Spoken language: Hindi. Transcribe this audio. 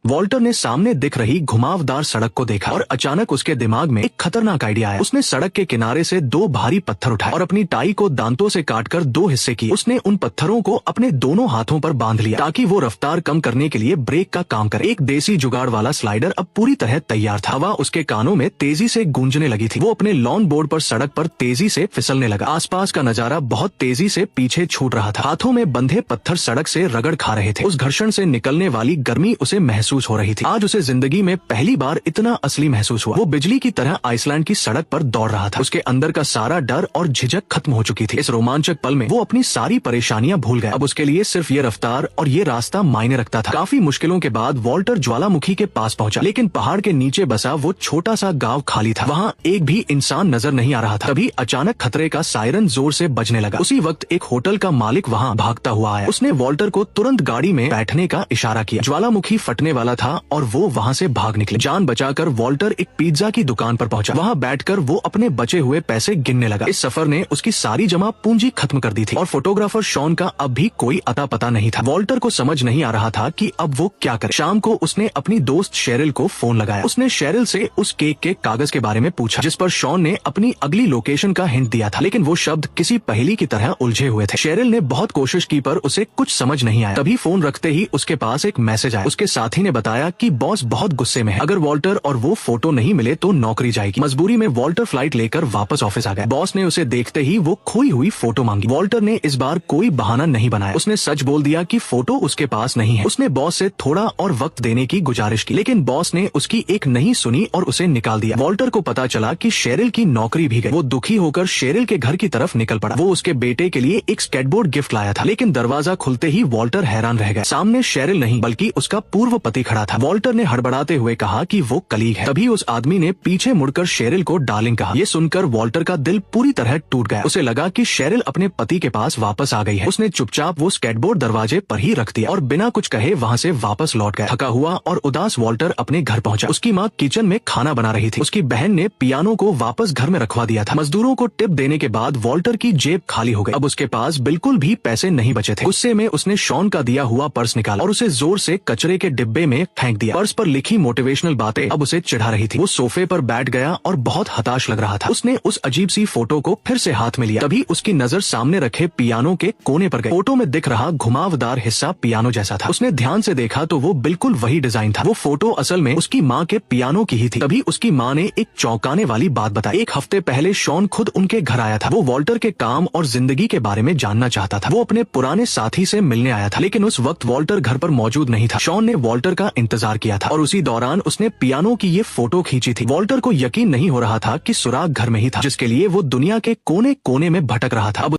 वॉल्टर ने सामने दिख रही घुमावदार सड़क को देखा और अचानक उसके दिमाग में एक खतरनाक आइडिया आया। उसने सड़क के किनारे से दो भारी पत्थर उठाए और अपनी टाई को दांतों से काटकर दो हिस्से किए। उसने उन पत्थरों को अपने दोनों हाथों पर बांध लिया ताकि वो रफ्तार कम करने के लिए ब्रेक का काम करे। एक देसी जुगाड़ वाला स्लाइडर अब पूरी तरह तैयार था। हवा उसके कानों में तेजी से गूंजने लगी थी। वो अपने लॉन बोर्ड पर सड़क पर तेजी से फिसलने लगा। आसपास का नजारा बहुत तेजी से पीछे छूट रहा था। हाथों में बंधे पत्थर सड़क से रगड़ खा रहे थे। उस घर्षण से निकलने वाली गर्मी उसे महसूस हो रही थी। आज उसे जिंदगी में पहली बार इतना असली महसूस हुआ। वो बिजली की तरह आइसलैंड की सड़क पर दौड़ रहा था। उसके अंदर का सारा डर और झिझक खत्म हो चुकी थी। इस रोमांचक पल में वो अपनी सारी परेशानियां भूल गया। अब उसके लिए सिर्फ ये रफ्तार और ये रास्ता मायने रखता था। काफी मुश्किलों के बाद वॉल्टर ज्वालामुखी के पास पहुंचा, लेकिन पहाड़ के नीचे बसा वो छोटा सा गांव खाली था। वहाँ एक भी इंसान नजर नहीं आ रहा था। तभी अचानक खतरे का सायरन जोर से बजने लगा। उसी वक्त एक होटल का मालिक वहाँ भागता हुआ आया। उसने वॉल्टर को तुरंत गाड़ी में बैठने का इशारा किया। ज्वालामुखी फटने वाला था और वो वहाँ से भाग निकले। जान बचाकर वॉल्टर एक पिज्जा की दुकान पर पहुंचा। वहाँ बैठकर वो अपने बचे हुए पैसे गिनने लगा। इस सफर ने उसकी सारी जमा पूंजी खत्म कर दी थी और फोटोग्राफर शॉन का अब भी कोई अता पता नहीं था। वॉल्टर को समझ नहीं आ रहा था कि अब वो क्या करे। शाम को उसने अपनी दोस्त शेरिल को फोन लगाया। उसने शेरिल से उस केक के कागज के बारे में पूछा जिस पर शॉन ने अपनी अगली लोकेशन का हिंट दिया था, लेकिन वो शब्द किसी पहेली की तरह उलझे हुए थे। शेरिल ने बहुत कोशिश की पर उसे कुछ समझ नहीं आया। तभी फोन रखते ही उसके पास एक मैसेज आया। उसके साथी ने बताया कि बॉस बहुत गुस्से में है। अगर वॉल्टर और वो फोटो नहीं मिले तो नौकरी जाएगी। मजबूरी में वॉल्टर फ्लाइट लेकर वापस ऑफिस आ गया। बॉस ने उसे देखते ही वो खोई हुई फोटो मांगी। वॉल्टर ने इस बार कोई बहाना नहीं बनाया। उसने सच बोल दिया कि फोटो उसके पास नहीं है। उसने बॉस से थोड़ा और वक्त देने की गुजारिश की, लेकिन बॉस ने उसकी एक नहीं सुनी और उसे निकाल दिया। वॉल्टर को पता चला कि शेरिल की नौकरी भी गई। वो दुखी होकर शेरिल के घर की तरफ निकल पड़ा। वो उसके बेटे के लिए एक स्केटबोर्ड गिफ्ट लाया था, लेकिन दरवाजा खुलते ही वॉल्टर हैरान रह गया। सामने शेरिल नहीं बल्कि उसका पूर्व पति खड़ा था। वॉल्टर ने हड़बड़ाते हुए कहा कि वो कलीग है। तभी उस आदमी ने पीछे मुड़कर शेरिल को डार्लिंग कहा। ये सुनकर वॉल्टर का दिल पूरी तरह टूट गया। उसे लगा कि शेरिल अपने पति के पास वापस आ गई है। उसने चुपचाप वो स्केटबोर्ड दरवाजे पर ही रख दिया और बिना कुछ कहे वहाँ से वापस लौट गया। थका हुआ और उदास वॉल्टर अपने घर पहुंचा। उसकी माँ किचन में खाना बना रही थी। उसकी बहन ने पियानो को वापस घर में रखवा दिया था। मजदूरों को टिप देने के बाद वॉल्टर की जेब खाली हो गई। अब उसके पास बिल्कुल भी पैसे नहीं बचे थे। गुस्से में उसने शॉन का दिया हुआ पर्स निकाला और उसे जोर से कचरे के डिब्बे में फेंक दिया। पर्स पर लिखी मोटिवेशनल बातें अब उसे चिढ़ा रही थी। वो सोफे पर बैठ गया और बहुत हताश लग रहा था। उसने उस अजीब सी फोटो को फिर से हाथ में लिया। तभी उसकी नजर सामने रखे पियानो के कोने पर गई। फोटो में दिख रहा घुमावदार हिस्सा पियानो जैसा था। उसने ध्यान से देखा तो वो बिल्कुल वही डिजाइन था। वो फोटो असल में उसकी माँ के पियानो की ही थी। तभी उसकी माँ ने एक चौंकाने वाली बात बताई। एक हफ्ते पहले शॉन खुद उनके घर आया था। वो वॉल्टर के काम और जिंदगी के बारे में जानना चाहता था। वो अपने पुराने साथी से मिलने आया था, लेकिन उस वक्त वॉल्टर घर पर मौजूद नहीं था। शॉन ने वॉल्टर का इंतजार किया था और उसी दौरान उसने पियानो की ये फोटो खींची थी। वॉल्टर को यकीन नहीं हो रहा था कि सुराग घर में ही था, जिसके लिए वो दुनिया के कोने कोने में भटक रहा था। अब